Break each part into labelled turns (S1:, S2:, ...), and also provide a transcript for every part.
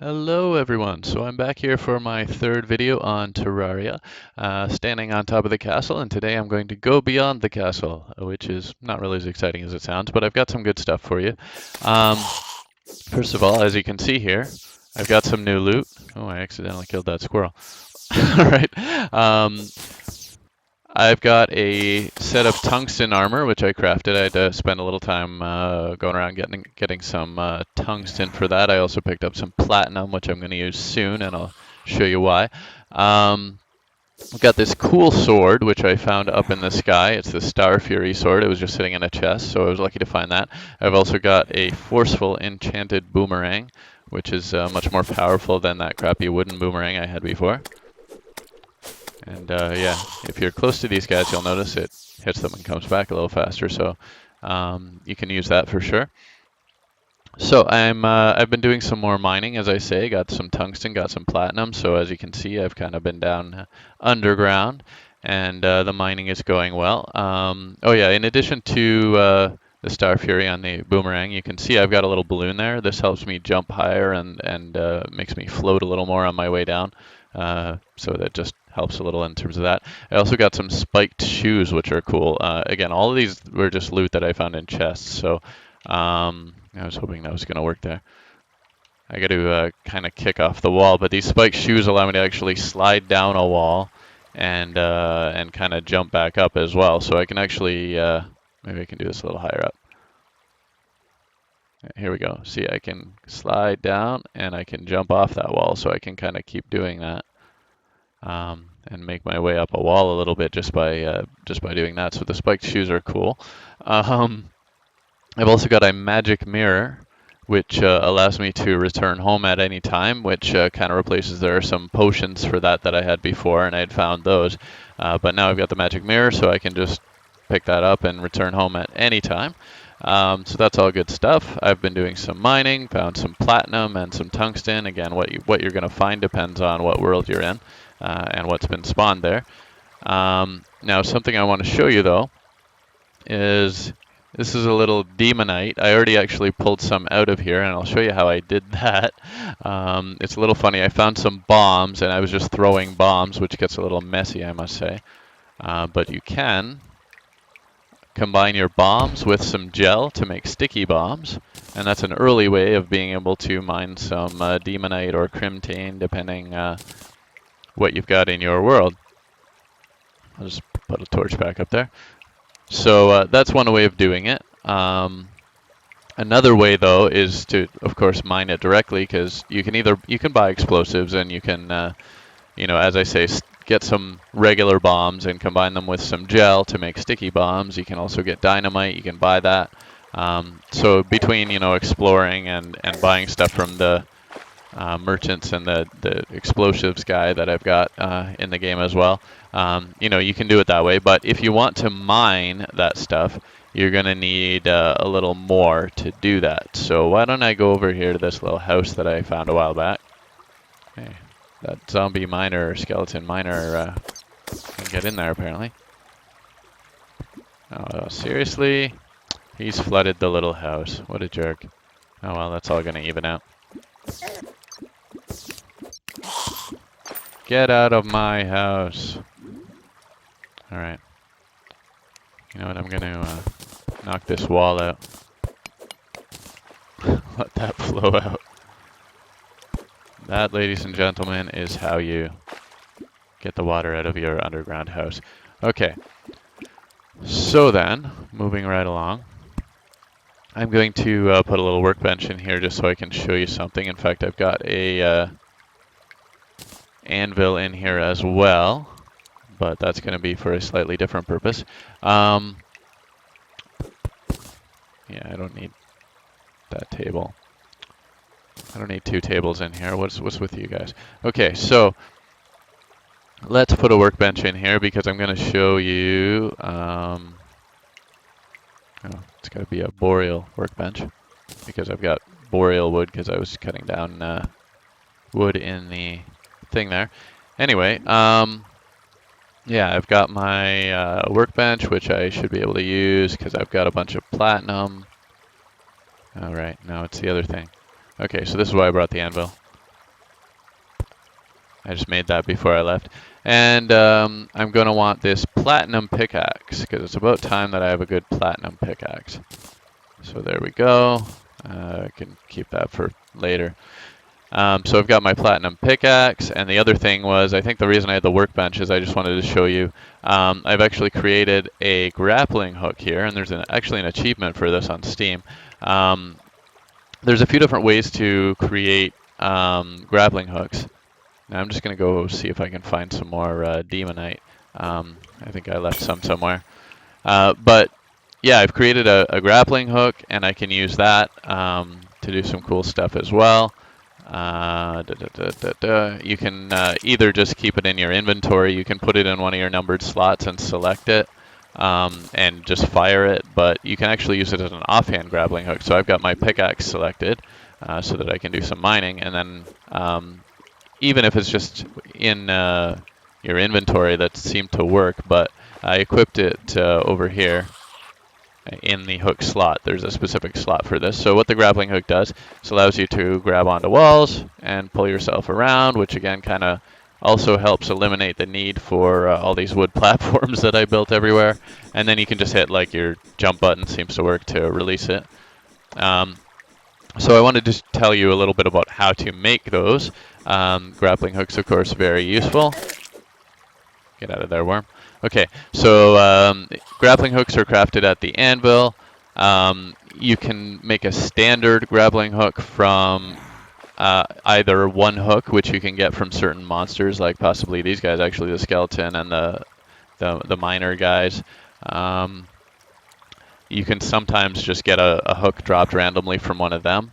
S1: Hello everyone, so I'm back here for my third video on Terraria, standing on top of the castle, and today I'm going to go beyond the castle, which is not really as exciting as it sounds, but I've got some good stuff for you. Um, First of all, as you can see here, I've got some new loot. Oh, I accidentally killed that squirrel. Alright, I've got a set of tungsten armor, which I crafted. I had to spend a little time going around getting some tungsten for that. I also picked up some platinum, which I'm going to use soon, and I'll show you why. I've got this cool sword, which I found up in the sky. It's the Star Fury sword. It was just sitting in a chest, so I was lucky to find that. I've also got a forceful enchanted boomerang, which is much more powerful than that crappy wooden boomerang I had before. And yeah, if you're close to these guys, you'll notice it hits them and comes back a little faster. So you can use that for sure. So I've been doing some more mining, as I say. Got some tungsten, got some platinum. So as you can see, I've kind of been down underground, and the mining is going well. Oh yeah, in addition to the Star Fury on the boomerang, you can see I've got a little balloon there. This helps me jump higher and makes me float a little more on my way down. So that just helps a little in terms of that. I also got some spiked shoes, which are cool. Again, all of these were just loot that I found in chests, so I was hoping that was going to work there. I got to kind of kick off the wall, but these spiked shoes allow me to actually slide down a wall and kind of jump back up as well. So I can actually, maybe I can do this a little higher up. Here we go. See, I can slide down and I can jump off that wall, so I can kind of keep doing that. And make my way up a wall a little bit just by doing that. So the spiked shoes are cool. I've also got a magic mirror, which allows me to return home at any time, which kind of replaces, there are some potions for that I had before, and I had found those. But now I've got the magic mirror, so I can just pick that up and return home at any time. So that's all good stuff. I've been doing some mining, found some platinum and some tungsten. Again, what you're going to find depends on what world you're in. And what's been spawned there. Now, something I want to show you, though, is this is a little Demonite. I already actually pulled some out of here, and I'll show you how I did that. It's a little funny. I found some bombs, and I was just throwing bombs, which gets a little messy, I must say. But you can combine your bombs with some gel to make sticky bombs, and that's an early way of being able to mine some Demonite or Crimtane, depending what you've got in your world. I'll just put a torch back up there. So that's one way of doing it. Another way, though, is to, of course, mine it directly, because you can buy explosives, and you can, as I say, get some regular bombs and combine them with some gel to make sticky bombs. You can also get dynamite. You can buy that. So between exploring and buying stuff from the merchants and the explosives guy that I've got in the game as well. You can do it that way, but if you want to mine that stuff, you're going to need a little more to do that. So why don't I go over here to this little house that I found a while back. Hey, that zombie miner or skeleton miner can get in there apparently. Oh, seriously? He's flooded the little house. What a jerk. Oh well, that's all going to even out. Get out of my house. Alright. You know what, I'm gonna knock this wall out. Let that flow out. That, ladies and gentlemen, is how you get the water out of your underground house. Okay. So then, moving right along, I'm going to put a little workbench in here just so I can show you something. In fact, I've got a anvil in here as well, but that's going to be for a slightly different purpose. Yeah, I don't need that table. I don't need two tables in here. What's with you guys? Okay, so let's put a workbench in here because I'm going to show you. It's got to be a boreal workbench because I've got boreal wood because I was cutting down wood in the thing there. Anyway, yeah, I've got my workbench, which I should be able to use because I've got a bunch of platinum. All right, now it's the other thing. Okay, so this is why I brought the anvil. I just made that before I left. And I'm going to want this platinum pickaxe, because it's about time that I have a good platinum pickaxe. So there we go. I can keep that for later. So I've got my platinum pickaxe, and the other thing was, I think the reason I had the workbench is I just wanted to show you, I've actually created a grappling hook here, and there's actually an achievement for this on Steam. There's a few different ways to create grappling hooks. Now I'm just going to go see if I can find some more Demonite. I think I left some somewhere. But yeah, I've created a grappling hook, and I can use that to do some cool stuff as well. You can either just keep it in your inventory, you can put it in one of your numbered slots and select it, and just fire it, but you can actually use it as an offhand grappling hook. So I've got my pickaxe selected so that I can do some mining, and then even if it's just in your inventory, that seemed to work, but I equipped it over here in the hook slot. There's a specific slot for this. So what the grappling hook does is allows you to grab onto walls and pull yourself around, which again kind of also helps eliminate the need for all these wood platforms that I built everywhere. And then you can just hit like your jump button, seems to work to release it. So I wanted to tell you a little bit about how to make those. Grappling hooks, of course, very useful. Get out of there, worm. Okay, so grappling hooks are crafted at the anvil. You can make a standard grappling hook from either one hook, which you can get from certain monsters, like possibly these guys, actually, the skeleton and the miner guys. You can sometimes just get a hook dropped randomly from one of them.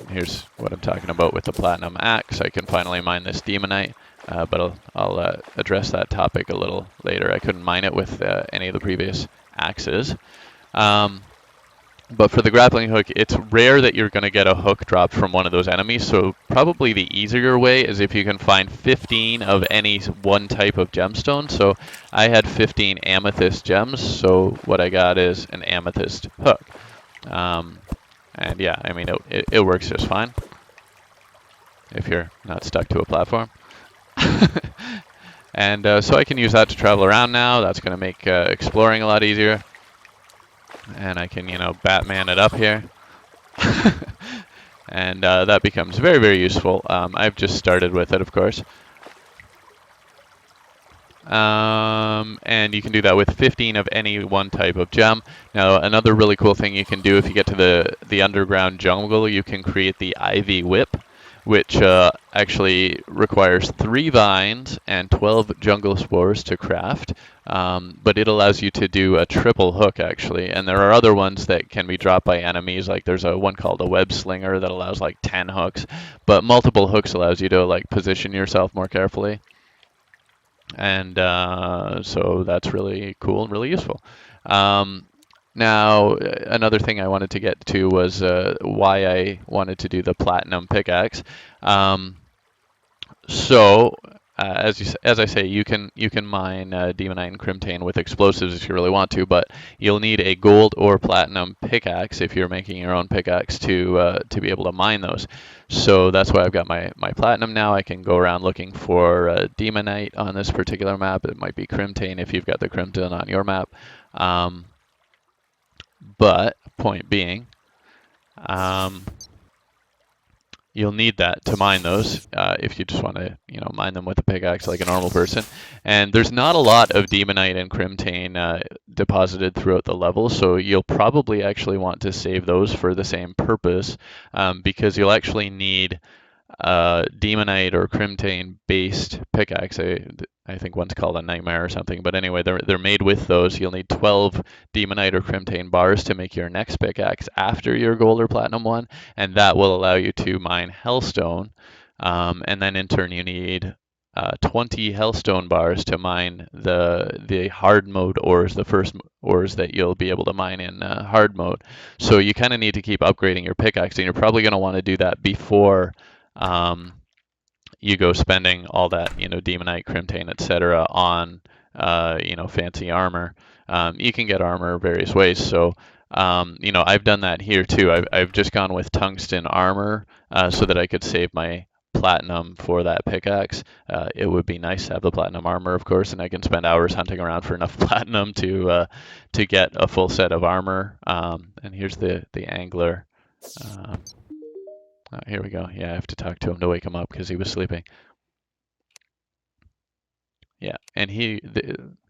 S1: Here's what I'm talking about with the platinum axe. I can finally mine this Demonite, but I'll address that topic a little later. I couldn't mine it with any of the previous axes. But for the grappling hook, it's rare that you're going to get a hook dropped from one of those enemies, so probably the easier way is if you can find 15 of any one type of gemstone. So I had 15 amethyst gems, so what I got is an amethyst hook. And yeah, I mean, it works just fine if you're not stuck to a platform. And so I can use that to travel around now. That's going to make exploring a lot easier. And I can, Batman it up here. And that becomes very, very useful. I've just started with it, of course. And you can do that with 15 of any one type of gem. Now, another really cool thing you can do if you get to the underground jungle, you can create the Ivy Whip, which actually requires 3 vines and 12 jungle spores to craft. But it allows you to do a triple hook, actually. And there are other ones that can be dropped by enemies, like there's one called a web slinger that allows like 10 hooks. But multiple hooks allows you to like position yourself more carefully. And so that's really cool and really useful. Now, another thing I wanted to get to was why I wanted to do the platinum pickaxe. As I say, you can mine Demonite and Crimtane with explosives if you really want to, but you'll need a gold or platinum pickaxe if you're making your own pickaxe to be able to mine those. So that's why I've got my platinum now. I can go around looking for Demonite on this particular map. It might be Crimtane if you've got the Crimtane on your map. But point being, you'll need that to mine those if you just want to, mine them with a pickaxe like a normal person. And there's not a lot of Demonite and Crimtane deposited throughout the level, so you'll probably actually want to save those for the same purpose, because you'll actually need Demonite or Crimtane based pickaxe. I think one's called a Nightmare or something, but anyway, they're made with those. You'll need 12 Demonite or Crimtane bars to make your next pickaxe after your gold or platinum one, and that will allow you to mine Hellstone. And then in turn, you need 20 Hellstone bars to mine the hard mode ores, the first ores that you'll be able to mine in hard mode. So you kind of need to keep upgrading your pickaxe, and you're probably going to want to do that before you go spending all that, Demonite, Crimtane, etc. on, fancy armor. You can get armor various ways. So, I've done that here too. I've just gone with tungsten armor so that I could save my platinum for that pickaxe. It would be nice to have the platinum armor, of course, and I can spend hours hunting around for enough platinum to get a full set of armor. And here's the angler. Here we go. Yeah, I have to talk to him to wake him up because he was sleeping. Yeah, and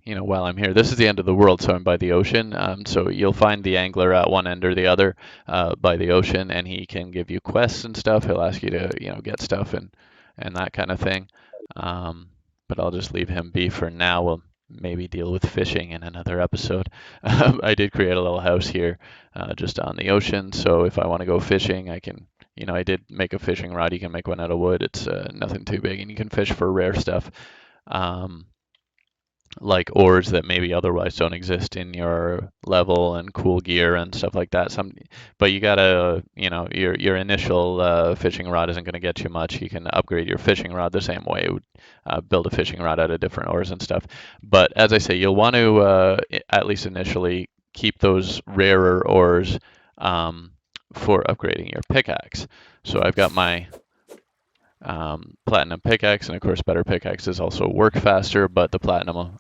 S1: while I'm here, this is the end of the world, so I'm by the ocean. So you'll find the angler at one end or the other by the ocean, and he can give you quests and stuff. He'll ask you to, get stuff and that kind of thing. But I'll just leave him be for now. We'll maybe deal with fishing in another episode. I did create a little house here just on the ocean, so if I want to go fishing, I can. I did make a fishing rod. You can make one out of wood. It's nothing too big, and you can fish for rare stuff. Like ores that maybe otherwise don't exist in your level and cool gear and stuff like that. But you gotta, your initial fishing rod isn't going to get you much. You can upgrade your fishing rod the same way. Build a fishing rod out of different ores and stuff. But as I say, you'll want to at least initially keep those rarer ores for upgrading your pickaxe. So I've got my platinum pickaxe, and of course better pickaxes also work faster, but the platinum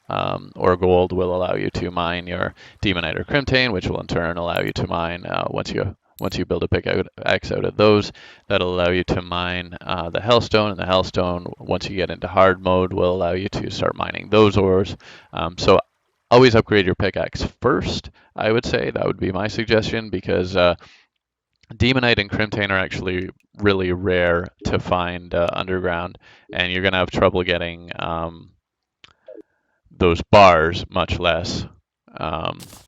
S1: or gold will allow you to mine your Demonite or Crimtane, which will in turn allow you to mine once you build a pickaxe out of those, that'll allow you to mine the Hellstone, and the Hellstone, once you get into hard mode, will allow you to start mining those ores. So always upgrade your pickaxe first, I would say. That would be my suggestion, because Demonite and Crimtane are actually really rare to find underground, and you're going to have trouble getting those bars, much less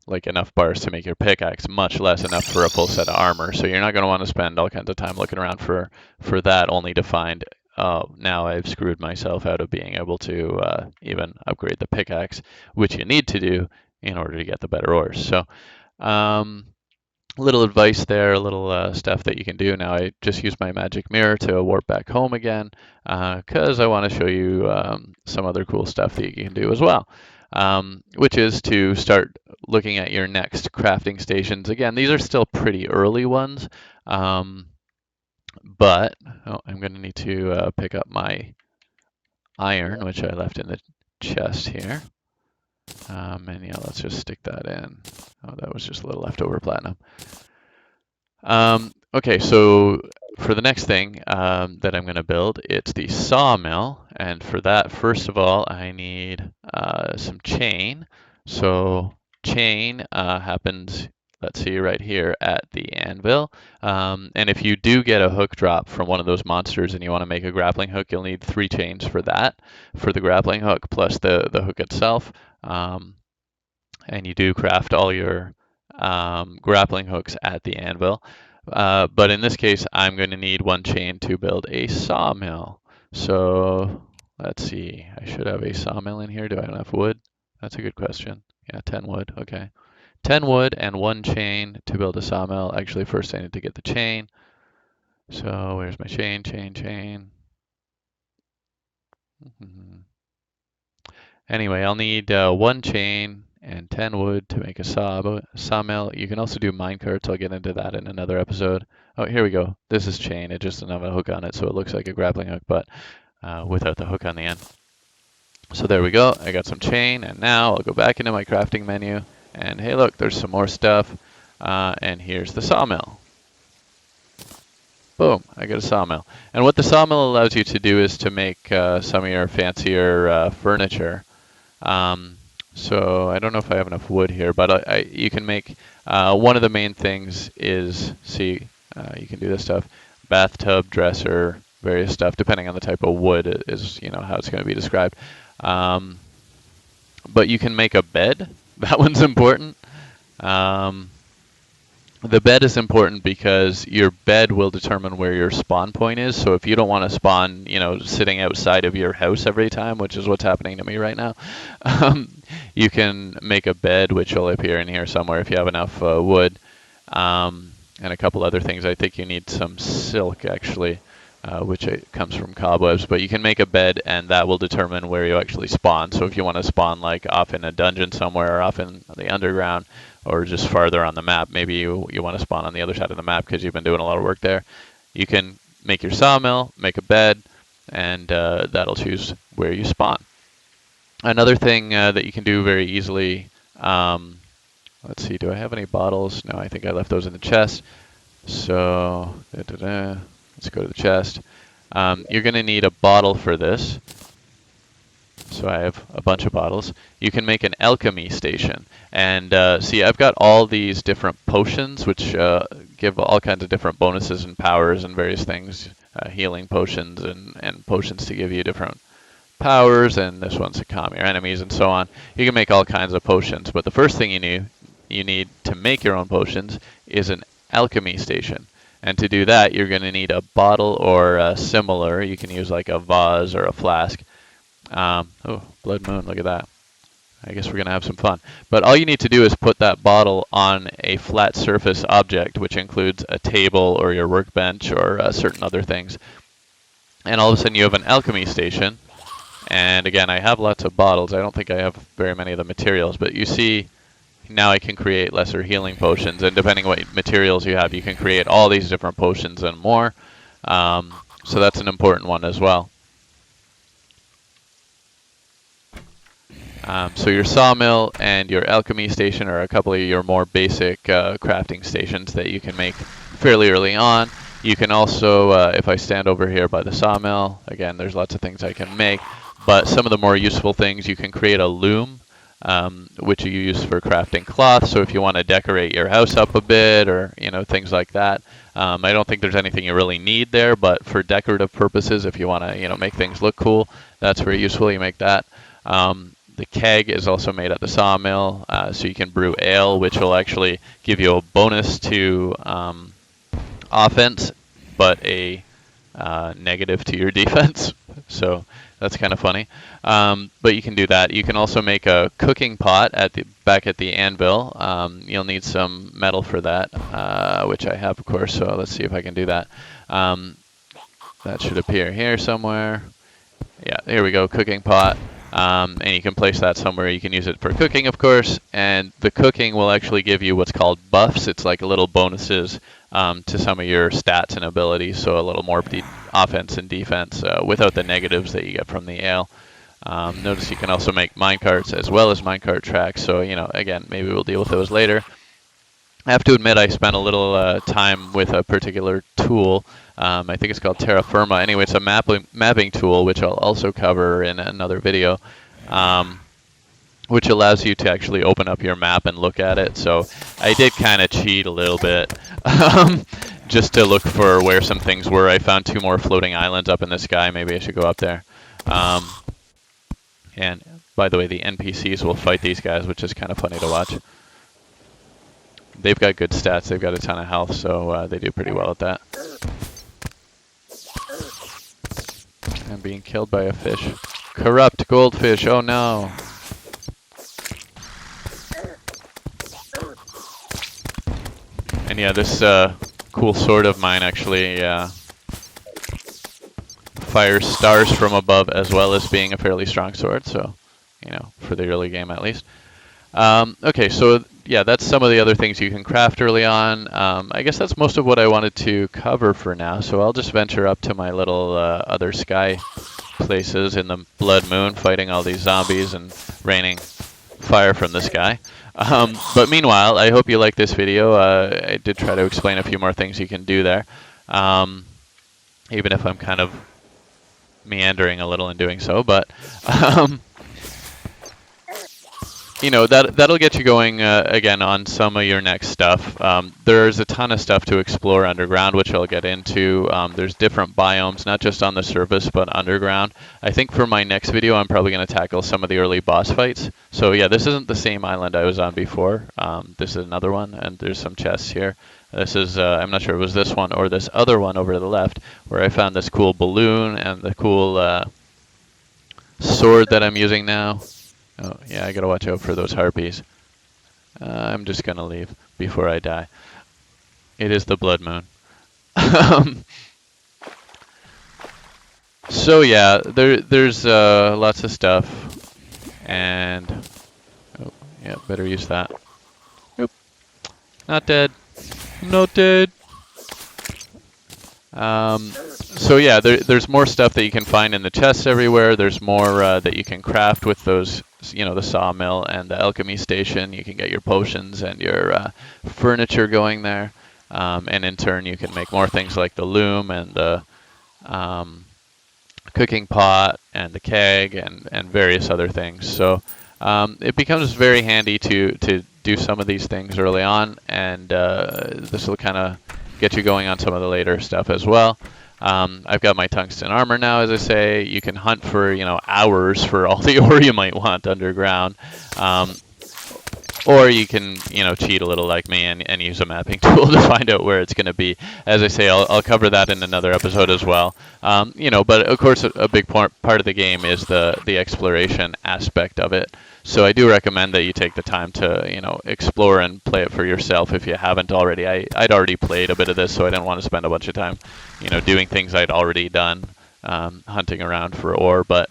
S1: like enough bars to make your pickaxe, much less enough for a full set of armor. So you're not going to want to spend all kinds of time looking around for that, only to find, oh, now I've screwed myself out of being able to even upgrade the pickaxe, which you need to do in order to get the better ores. So little advice there, a little stuff that you can do. Now I just used my magic mirror to warp back home again because I want to show you some other cool stuff that you can do as well, which is to start looking at your next crafting stations. Again, these are still pretty early ones, but I'm going to need to pick up my iron, which I left in the chest here. And yeah, let's just stick that in. Oh, that was just a little leftover platinum. Okay, so for the next thing that I'm going to build, it's the sawmill. And for that, first of all, I need some chain. So chain happens, let's see, right here at the anvil. And if you do get a hook drop from one of those monsters and you want to make a grappling hook, you'll need 3 chains for that, for the grappling hook, plus the hook itself. And you do craft all your grappling hooks at the anvil. But in this case, I'm going to need 1 chain to build a sawmill. So let's see, I should have a sawmill in here. Do I have enough wood? That's a good question. Yeah, 10 wood, okay. 10 wood and 1 chain to build a sawmill. Actually, first I need to get the chain. So where's my chain? Anyway, I'll need 1 chain and 10 wood to make a sawmill. You can also do minecarts. I'll get into that in another episode. Oh, here we go. This is chain. It just doesn't have a hook on it, so it looks like a grappling hook, but without the hook on the end. So there we go. I got some chain, and now I'll go back into my crafting menu, and hey, look, there's some more stuff, and here's the sawmill. Boom, I got a sawmill. And what the sawmill allows you to do is to make some of your fancier furniture. So I don't know if I have enough wood here, but you can make, one of the main things is, see, you can do this stuff, bathtub, dresser, various stuff, depending on the type of wood is, how it's going to be described. But you can make a bed. That one's important. The bed is important because your bed will determine where your spawn point is. So if you don't want to spawn, sitting outside of your house every time, which is what's happening to me right now, you can make a bed, which will appear in here somewhere if you have enough wood, and a couple other things. I think you need some silk, actually, which comes from cobwebs. But you can make a bed, and that will determine where you actually spawn. So if you want to spawn like off in a dungeon somewhere, or off in the underground, or just farther on the map, maybe you want to spawn on the other side of the map because you've been doing a lot of work there, you can make your sawmill, make a bed, and that'll choose where you spawn. Another thing that you can do very easily, let's see, do I have any bottles? No, I think I left those in the chest. So, let's go to the chest. You're going to need a bottle for this. So I have a bunch of bottles. You can make an alchemy station. And see, I've got all these different potions, which give all kinds of different bonuses and powers and various things. Healing potions and potions to give you different powers, and this one's to calm your enemies and so on. You can make all kinds of potions, but the first thing you need to make your own potions is an alchemy station. And to do that, you're going to need a bottle or similar. You can use like a vase or a flask. Oh, blood moon, look at that. I guess we're going to have some fun. But all you need to do is put that bottle on a flat surface object, which includes a table or your workbench or certain other things. And all of a sudden you have an alchemy station. And again, I have lots of bottles. I don't think I have very many of the materials, but you see now I can create lesser healing potions. And depending what materials you have, you can create all these different potions and more. So that's an important one as well. So your sawmill and your alchemy station are a couple of your more basic crafting stations that you can make fairly early on. You can also, if I stand over here by the sawmill, again, there's lots of things I can make, but some of the more useful things, you can create a loom, which you use for crafting cloth. So if you want to decorate your house up a bit or, things like that. I don't think there's anything you really need there, but for decorative purposes, if you want to, make things look cool, that's very useful. You make that. The keg is also made at the sawmill, so you can brew ale, which will actually give you a bonus to offense, but a negative to your defense. So that's kind of funny. But you can do that. You can also make a cooking pot back at the anvil. You'll need some metal for that, which I have, of course. So let's see if I can do that. That should appear here somewhere. Yeah, here we go, cooking pot. And you can place that somewhere. You can use it for cooking, of course, and the cooking will actually give you what's called buffs. It's like little bonuses to some of your stats and abilities, so a little more offense and defense without the negatives that you get from the ale. Notice you can also make minecarts as well as minecart tracks, so, again, maybe we'll deal with those later. I have to admit I spent a little time with a particular tool. I think it's called Terra Firma. Anyway, it's a mapping tool, which I'll also cover in another video, which allows you to actually open up your map and look at it. So I did kind of cheat a little bit just to look for where some things were. I found 2 more floating islands up in the sky. Maybe I should go up there. And by the way, the NPCs will fight these guys, which is kind of funny to watch. They've got good stats. They've got a ton of health, so they do pretty well at that. I'm being killed by a fish. Corrupt goldfish, oh no! And yeah, this cool sword of mine actually fires stars from above as well as being a fairly strong sword, so, for the early game at least. Okay, so yeah, that's some of the other things you can craft early on. I guess that's most of what I wanted to cover for now, so I'll just venture up to my little other sky places in the blood moon, fighting all these zombies and raining fire from the sky. But meanwhile, I hope you like this video. I did try to explain a few more things you can do there, even if I'm kind of meandering a little in doing so, but that'll get you going again on some of your next stuff. There's a ton of stuff to explore underground, which I'll get into. There's different biomes, not just on the surface, but underground. I think for my next video, I'm probably going to tackle some of the early boss fights. So yeah, this isn't the same island I was on before. This is another one, and there's some chests here. This is, I'm not sure it was this one or this other one over to the left, where I found this cool balloon and the cool sword that I'm using now. Oh, yeah, I gotta watch out for those harpies. I'm just gonna leave before I die. It is the blood moon. So yeah, there's lots of stuff. And, oh, yeah, better use that. Oop. Not dead. I'm not dead. So yeah, there's more stuff that you can find in the chests everywhere. There's more that you can craft with those, the sawmill and the alchemy station. You can get your potions and your furniture going there, and in turn you can make more things like the loom and the um, cooking pot and the keg and various other things. So it becomes very handy to do some of these things early on, and this will kind of get you going on some of the later stuff as well. I've got my tungsten armor now, as I say. You can hunt for hours for all the ore you might want underground. Or you can, cheat a little like me and use a mapping tool to find out where it's going to be. As I say, I'll cover that in another episode as well. But of course, a big part of the game is the exploration aspect of it. So I do recommend that you take the time to, explore and play it for yourself if you haven't already. I'd already played a bit of this, so I didn't want to spend a bunch of time, doing things I'd already done, hunting around for ore. But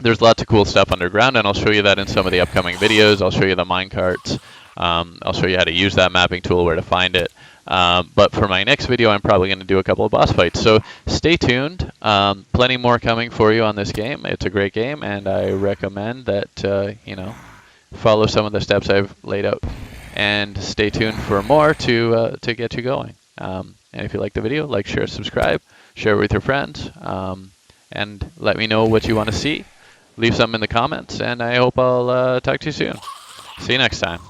S1: there's lots of cool stuff underground, and I'll show you that in some of the upcoming videos. I'll show you the minecarts. I'll show you how to use that mapping tool, where to find it. But for my next video, I'm probably going to do a couple of boss fights. So stay tuned. Plenty more coming for you on this game. It's a great game, and I recommend that, follow some of the steps I've laid out. And stay tuned for more to get you going. And if you like the video, like, share, subscribe. Share it with your friends. And let me know what you want to see. Leave something in the comments, and I hope I'll talk to you soon. See you next time.